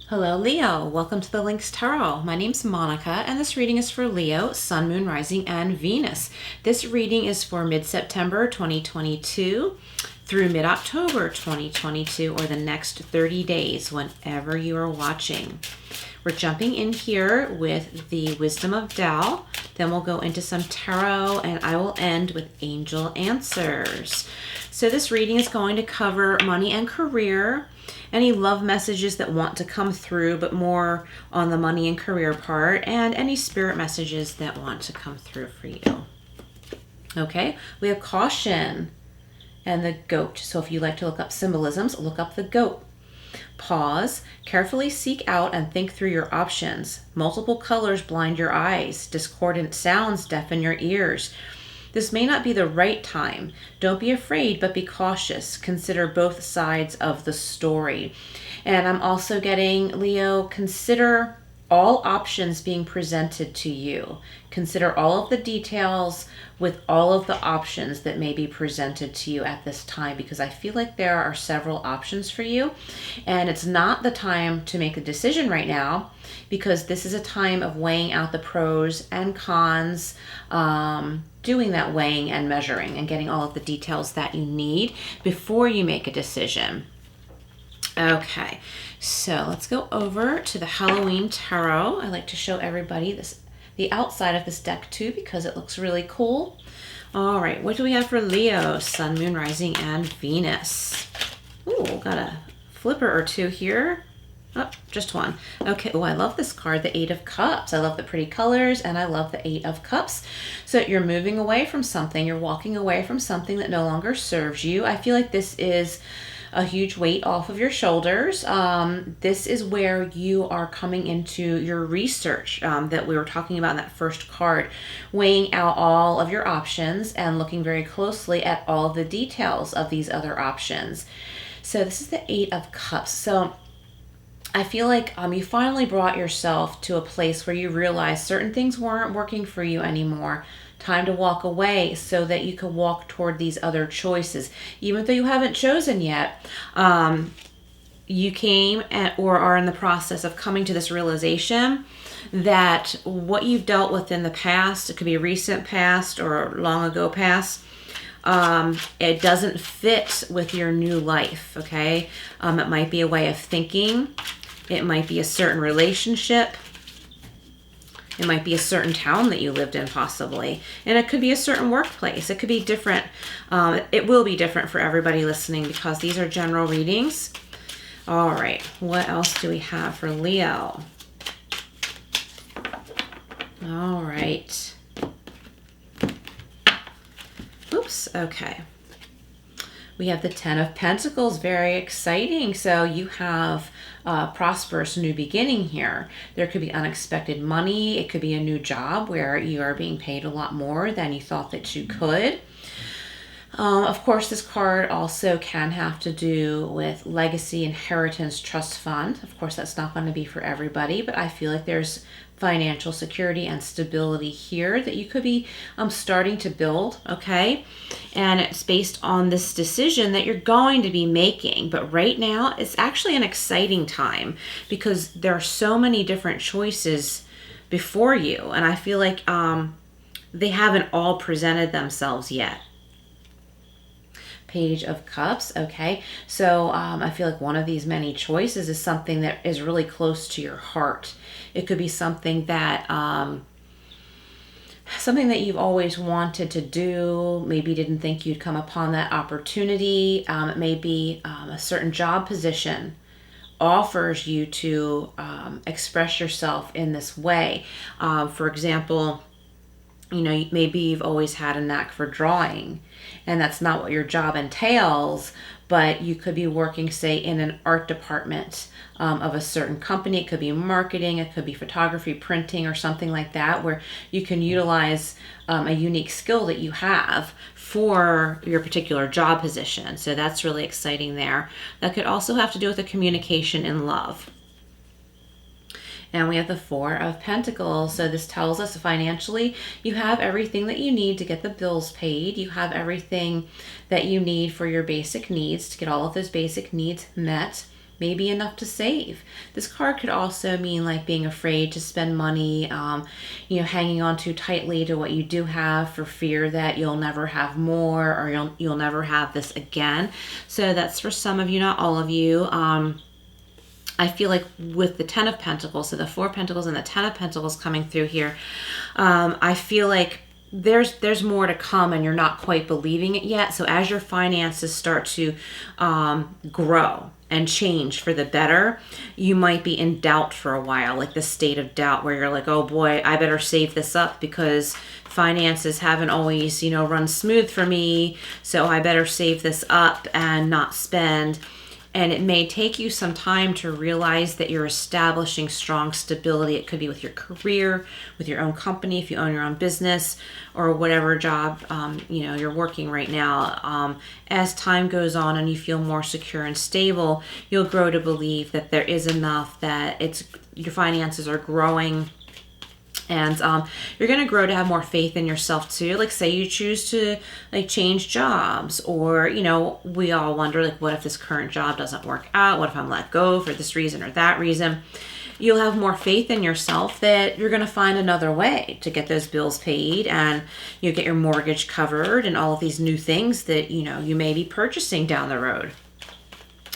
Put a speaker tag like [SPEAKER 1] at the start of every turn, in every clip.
[SPEAKER 1] Hello Leo, welcome to the Lynx Tarot. My name's Monica and this reading is for Leo, Sun, Moon, Rising, and Venus. This reading is for mid-September 2022 through mid-October 2022, or the next 30 days whenever you are watching. We're jumping in here with the Wisdom of Tao, then we'll go into some tarot, and I will end with angel answers. So this reading is going to cover money and career, any love messages that want to come through, but more on the money and career part, and any spirit messages that want to come through for you. Okay, we have caution and the goat. So if you like to look up symbolisms, look up the goat. Pause, carefully seek out and think through your options. Multiple colors blind your eyes. Discordant sounds deafen your ears. This may not be the right time. Don't be afraid, but be cautious. Consider both sides of the story. And I'm also getting, Leo, consider all options being presented to you. Consider all of the details with all of the options that may be presented to you at this time, because I feel like there are several options for you. And it's not the time to make a decision right now, because this is a time of weighing out the pros and cons, doing that weighing and measuring and getting all of the details that you need before you make a decision. Okay, so let's go over to the Halloween Tarot. I like to show everybody the outside of this deck too, because it looks really cool. All right, what do we have for Leo, Sun, Moon, Rising, and Venus? Ooh, got a flipper or two here. Oh, just one. Okay. Oh, I love this card, the Eight of Cups. I love the pretty colors, and I love the Eight of Cups. So you're moving away from something. You're walking away from something that no longer serves you. I feel like this is a huge weight off of your shoulders. This is where you are coming into your research that we were talking about in that first card, weighing out all of your options and looking very closely at all the details of these other options. So this is the Eight of Cups. So I feel like you finally brought yourself to a place where you realize certain things weren't working for you anymore. Time to walk away so that you can walk toward these other choices. Even though you haven't chosen yet, you came or are in the process of coming to this realization that what you've dealt with in the past, it could be a recent past or long ago past, it doesn't fit with your new life, okay? It might be a way of thinking. It might be a certain relationship. It might be a certain town that you lived in possibly. And it could be a certain workplace. It could be different. It will be different for everybody listening because these are general readings. All right, what else do we have for Leo? All right. Oops, okay. We have the Ten of Pentacles, very exciting. So you have a prosperous new beginning here. There could be unexpected money. It could be a new job where you are being paid a lot more than you thought that you could. Of course, this card also can have to do with legacy, inheritance, trust fund. Of course, that's not going to be for everybody, but I feel like there's financial security and stability here that you could be starting to build, okay? And it's based on this decision that you're going to be making. But right now, it's actually an exciting time because there are so many different choices before you. And I feel like they haven't all presented themselves yet. Page of Cups, okay? So I feel like one of these many choices is something that is really close to your heart. It could be something that you've always wanted to do, maybe didn't think you'd come upon that opportunity. It may be a certain job position offers you to express yourself in this way. For example, you know, maybe you've always had a knack for drawing, and that's not what your job entails, but you could be working, say, in an art department of a certain company. It could be marketing, it could be photography, printing, or something like that, where you can utilize a unique skill that you have for your particular job position. So that's really exciting there. That could also have to do with a communication in love. And we have the Four of Pentacles. So this tells us financially, you have everything that you need to get the bills paid. You have everything that you need for your basic needs, to get all of those basic needs met. maybe enough to save. This card could also mean like being afraid to spend money, hanging on too tightly to what you do have for fear that you'll never have more, or you'll never have this again. So that's for some of you, not all of you. I feel like with the Ten of Pentacles, so the Four of Pentacles and the Ten of Pentacles coming through here, I feel like there's more to come and you're not quite believing it yet. So as your finances start to grow and change for the better, you might be in doubt for a while, like the state of doubt where you're like, oh boy, I better save this up because finances haven't always, run smooth for me. So I better save this up and not spend. And it may take you some time to realize that you're establishing strong stability. It could be with your career, with your own company, if you own your own business, or whatever job you're working right now. As time goes on and you feel more secure and stable, you'll grow to believe that there is enough, that your finances are growing. And you're going to grow to have more faith in yourself too. Like say you choose to change jobs, or, we all wonder like, what if this current job doesn't work out? What if I'm let go for this reason or that reason? You'll have more faith in yourself that you're going to find another way to get those bills paid, and you get your mortgage covered and all of these new things that, you may be purchasing down the road.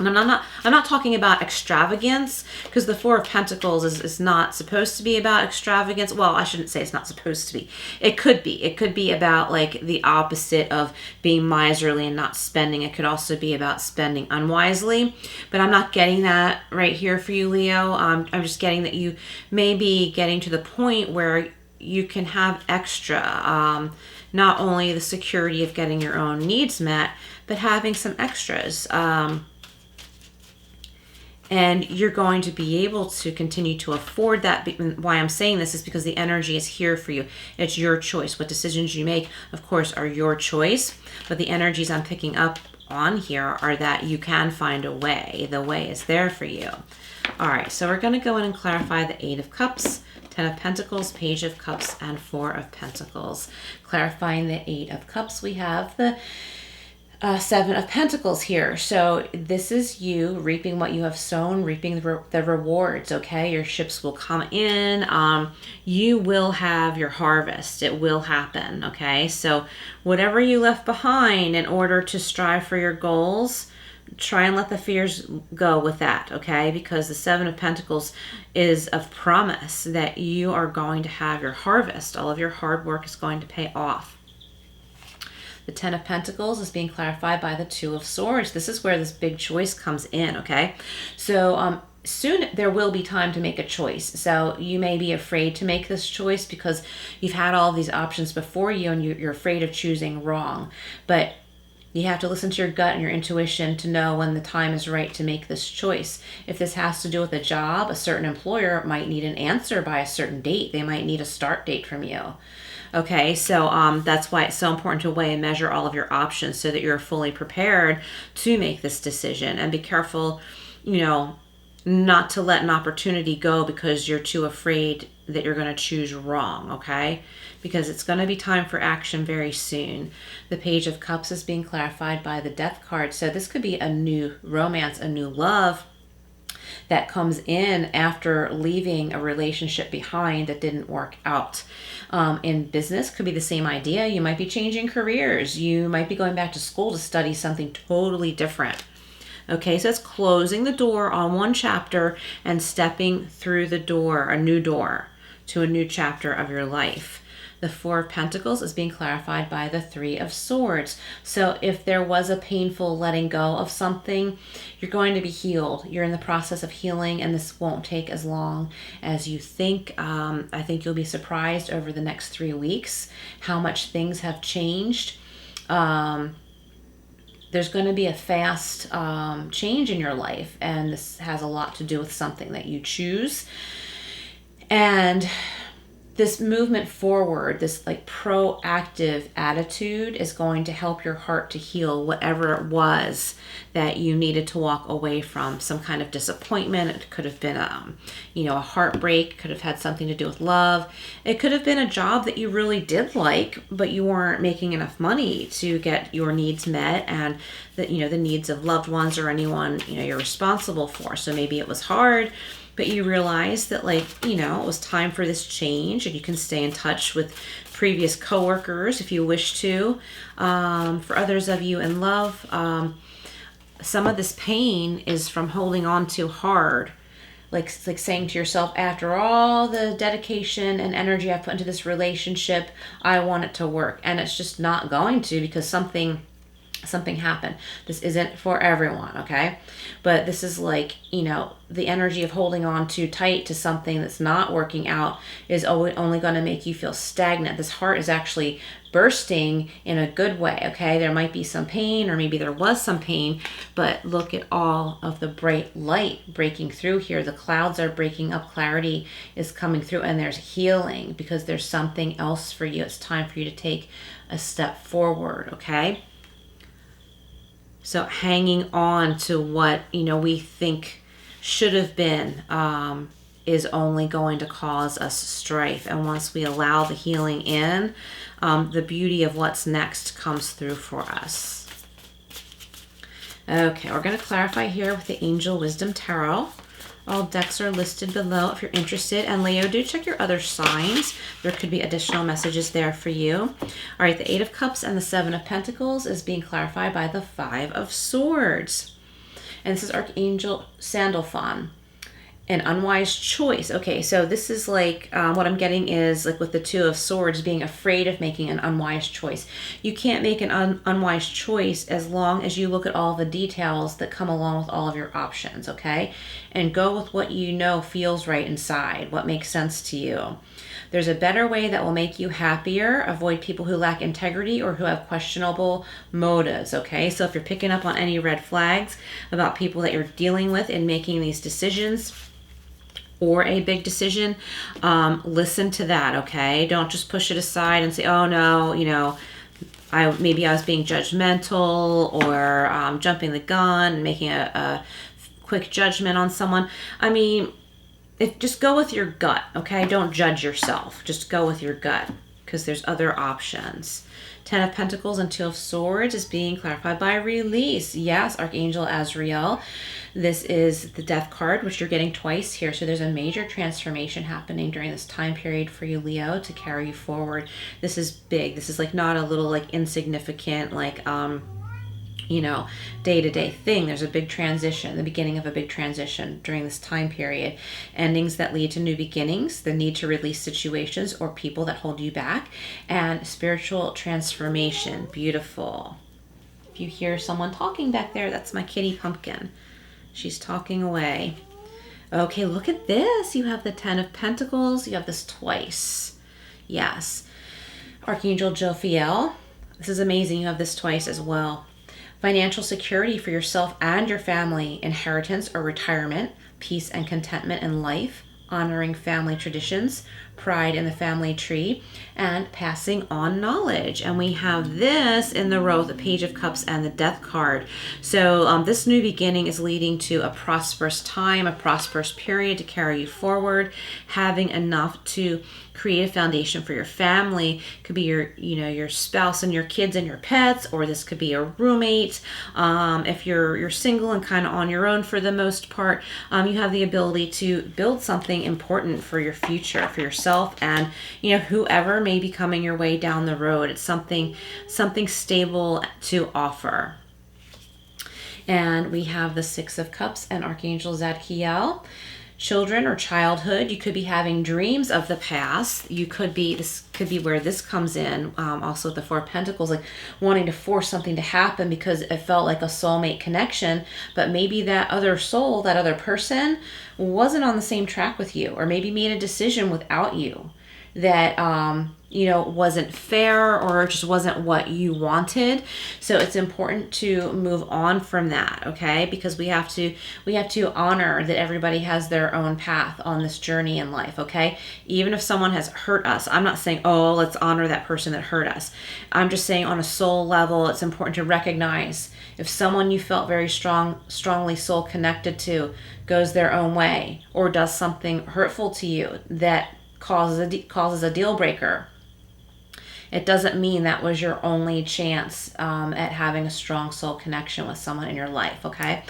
[SPEAKER 1] And I'm not talking about extravagance, because the Four of Pentacles is not supposed to be about extravagance. Well, I shouldn't say it's not supposed to be. It could be. It could be about like the opposite of being miserly and not spending. It could also be about spending unwisely. But I'm not getting that right here for you, Leo. I'm just getting that you may be getting to the point where you can have extra. Not only the security of getting your own needs met, but having some extras. And you're going to be able to continue to afford that. Why I'm saying this is because the energy is here for you. It's your choice. What decisions you make, of course, are your choice. But the energies I'm picking up on here are that you can find a way. The way is there for you. All right, so we're going to go in and clarify the Eight of Cups, Ten of Pentacles, Page of Cups, and Four of Pentacles. Clarifying the Eight of Cups, we have the Seven of Pentacles here. So this is you reaping what you have sown, reaping the rewards, okay? Your ships will come in. You will have your harvest. It will happen, okay? So whatever you left behind in order to strive for your goals, try and let the fears go with that, okay? Because the Seven of Pentacles is of promise that you are going to have your harvest. All of your hard work is going to pay off. The Ten of Pentacles is being clarified by the Two of Swords. This is where this big choice comes in, okay? So soon there will be time to make a choice. So you may be afraid to make this choice because you've had all these options before you and you're afraid of choosing wrong. But you have to listen to your gut and your intuition to know when the time is right to make this choice. If this has to do with a job, a certain employer might need an answer by a certain date. They might need a start date from you. Okay, so that's why it's so important to weigh and measure all of your options so that you're fully prepared to make this decision. And be careful, not to let an opportunity go because you're too afraid that you're going to choose wrong, okay? Because it's going to be time for action very soon. The Page of Cups is being clarified by the Death card. So this could be a new romance, a new love that comes in after leaving a relationship behind that didn't work out. In business, could be the same idea. You might be changing careers. You might be going back to school to study something totally different. Okay, so it's closing the door on one chapter and stepping through the door, a new door, to a new chapter of your life. The Four of Pentacles is being clarified by the Three of Swords. So if there was a painful letting go of something, you're going to be healed. You're in the process of healing, and this won't take as long as you think. I think you'll be surprised over the next 3 weeks how much things have changed. There's going to be a fast change in your life, and this has a lot to do with something that you choose. And this movement forward, this like proactive attitude is going to help your heart to heal whatever it was that you needed to walk away from. Some kind of disappointment. It could have been a heartbreak. It could have had something to do with love. It could have been a job that you really did like, but you weren't making enough money to get your needs met and the needs of loved ones or anyone you're responsible for. So maybe it was hard, but you realize that it was time for this change, and you can stay in touch with previous coworkers if you wish to. For others of you in love, some of this pain is from holding on too hard. Like saying to yourself, after all the dedication and energy I put into this relationship, I want it to work. And it's just not going to, because something happened. This isn't for everyone, okay? But this is the energy of holding on too tight to something that's not working out is only going to make you feel stagnant. This heart is actually bursting in a good way, okay? There might be some pain, or maybe there was some pain, but look at all of the bright light breaking through here. The clouds are breaking up, clarity is coming through, and there's healing because there's something else for you. It's time for you to take a step forward, okay? So hanging on to what, we think should have been is only going to cause us strife. And once we allow the healing in, the beauty of what's next comes through for us. Okay, we're going to clarify here with the Angel Wisdom Tarot. All decks are listed below if you're interested. And Leo, do check your other signs. There could be additional messages there for you. All right, the Eight of Cups and the Seven of Pentacles is being clarified by the Five of Swords. And this is Archangel Sandalphon. An unwise choice. Okay, so this is what I'm getting is with the Two of Swords, being afraid of making an unwise choice. You can't make an unwise choice as long as you look at all the details that come along with all of your options, okay? And go with what feels right inside, what makes sense to you. There's a better way that will make you happier. Avoid people who lack integrity or who have questionable motives, okay? So if you're picking up on any red flags about people that you're dealing with in making these decisions, or a big decision, listen to that, okay? Don't just push it aside and say, oh no, maybe I was being judgmental or jumping the gun and making a quick judgment on someone. I mean, just go with your gut, okay? Don't judge yourself. Just go with your gut, because there's other options. Ten of Pentacles and Two of Swords is being clarified by release. Yes, Archangel Azrael. This is the Death card, which you're getting twice here. So there's a major transformation happening during this time period for you, Leo, to carry you forward. This is big. This is not a little insignificant day-to-day thing. There's a big transition, the beginning of a big transition during this time period. Endings that lead to new beginnings, the need to release situations or people that hold you back, and spiritual transformation. Beautiful. If you hear someone talking back there, that's my kitty Pumpkin. She's talking away. Okay, look at this. You have the Ten of Pentacles. You have this twice. Yes. Archangel Jophiel. This is amazing. You have this twice as well. Financial security for yourself and your family, inheritance or retirement, peace and contentment in life, honoring family traditions, pride in the family tree, and passing on knowledge. And we have this in the row, the Page of Cups and the Death card. So this new beginning is leading to a prosperous time, a prosperous period to carry you forward, having enough to create a foundation for your family. Could be your spouse and your kids and your pets, or this could be a roommate. If you're single and kind of on your own for the most part, you have the ability to build something important for your future, for yourself, and whoever may be coming your way down the road. It's something stable to offer. And we have the Six of Cups and Archangel Zadkiel. Children or childhood, you could be having dreams of the past. This could be where this comes in. Also the Four of Pentacles, wanting to force something to happen because it felt like a soulmate connection, but maybe that other soul, that other person, wasn't on the same track with you, or maybe made a decision without you that wasn't fair or just wasn't what you wanted. So it's important to move on from that, okay? Because we have to honor that everybody has their own path on this journey in life, okay? Even if someone has hurt us, I'm not saying, oh, let's honor that person that hurt us. I'm just saying on a soul level, it's important to recognize if someone you felt very strongly soul connected to goes their own way or does something hurtful to you that causes a deal breaker. It doesn't mean that was your only chance at having a strong soul connection with someone in your life, okay?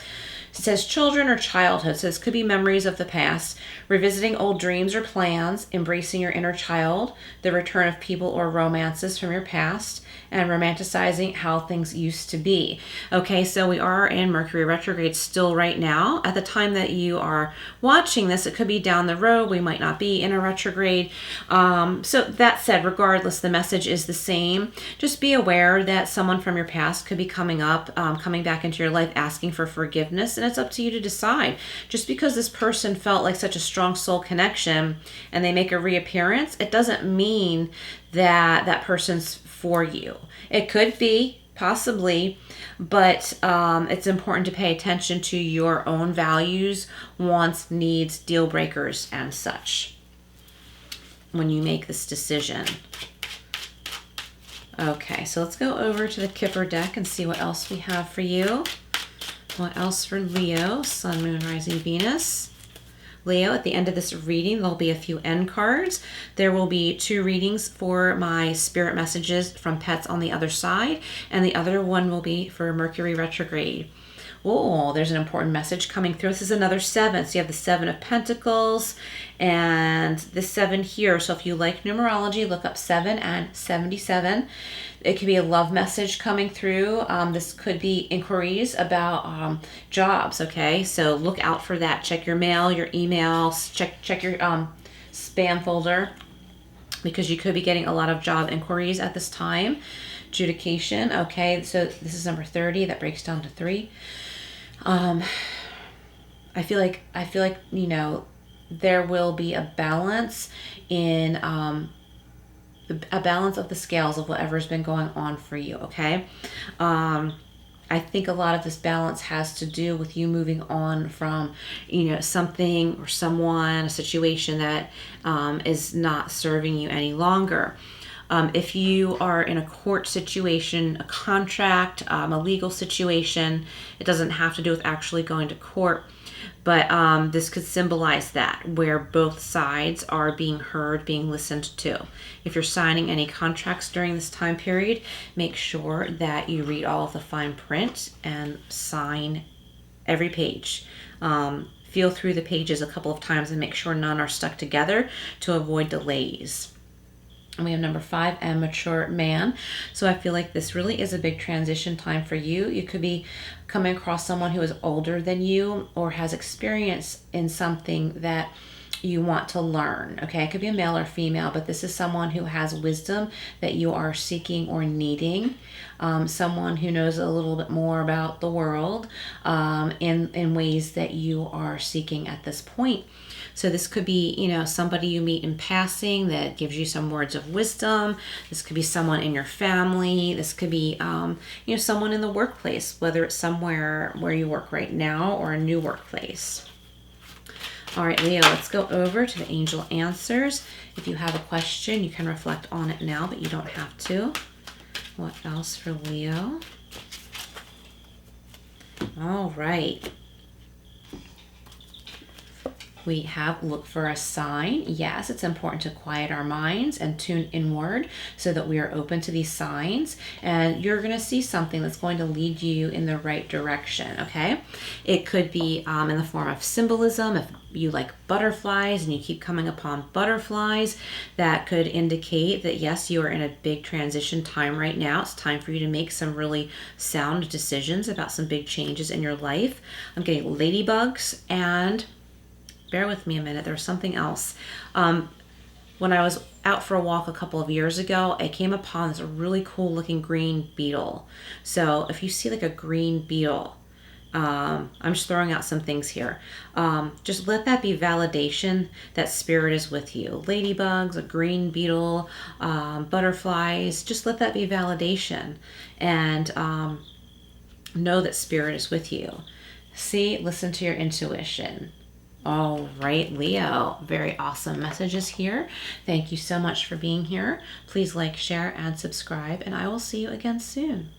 [SPEAKER 1] It says children or childhood. So this could be memories of the past, revisiting old dreams or plans, embracing your inner child, the return of people or romances from your past, and romanticizing how things used to be. Okay, so we are in Mercury retrograde still right now. At the time that you are watching this, it could be down the road. We might not be in a retrograde. So that said, regardless, the message is the same. Just be aware that someone from your past could be coming back into your life asking for forgiveness, and it's up to you to decide. Just because this person felt like such a strong soul connection and they make a reappearance, it doesn't mean that that person's for you. It could be, possibly, but it's important to pay attention to your own values, wants, needs, deal breakers, and such when you make this decision. Okay, so let's go over to the Kipper deck and see what else we have for you. What else for Leo, Sun, Moon, Rising, Venus? Leo, at the end of this reading, there'll be a few end cards. There will be 2 readings for my spirit messages from pets on the other side, and the other one will be for Mercury retrograde. Oh, there's an important message coming through. This is another 7. So you have the 7 of Pentacles and the 7 here. So if you like numerology, look up 7 and 77. It could be a love message coming through. This could be inquiries about jobs, okay? So look out for that. Check your mail, your emails, check your spam folder, because you could be getting a lot of job inquiries at this time. Adjudication, okay? So this is number 30. That breaks down to 3. I feel like there will be a balance in a balance of the scales of whatever's been going on for you, okay? I think a lot of this balance has to do with you moving on from, something or someone, a situation that is not serving you any longer. If you are in a court situation, a contract, a legal situation, it doesn't have to do with actually going to court, but this could symbolize that, where both sides are being heard, being listened to. If you're signing any contracts during this time period, make sure that you read all of the fine print and sign every page. Feel through the pages a couple of times and make sure none are stuck together to avoid delays. And we have number 5, and mature man. So I feel like this really is a big transition time for you. You could be coming across someone who is older than you or has experience in something that you want to learn. Okay, it could be a male or female, but this is someone who has wisdom that you are seeking or needing. Someone who knows a little bit more about the world in ways that you are seeking at this point. So this could be, somebody you meet in passing that gives you some words of wisdom. This could be someone in your family. This could be, someone in the workplace, whether it's somewhere where you work right now or a new workplace. All right, Leo, let's go over to the angel answers. If you have a question, you can reflect on it now, but you don't have to. What else for Leo? All right. We have look for a sign. Yes, it's important to quiet our minds and tune inward so that we are open to these signs. And you're going to see something that's going to lead you in the right direction, okay? It could be in the form of symbolism. If you like butterflies and you keep coming upon butterflies, that could indicate that, yes, you are in a big transition time right now. It's time for you to make some really sound decisions about some big changes in your life. I'm getting ladybugs, and bear with me a minute, there was something else. When I was out for a walk a couple of years ago, I came upon this really cool looking green beetle. So if you see like a green beetle, I'm just throwing out some things here. Just let that be validation that spirit is with you. Ladybugs, a green beetle, butterflies, just let that be validation. And know that spirit is with you. See, listen to your intuition. All right, Leo, very awesome messages here. Thank you so much for being here. Please like, share, and subscribe, and I will see you again soon.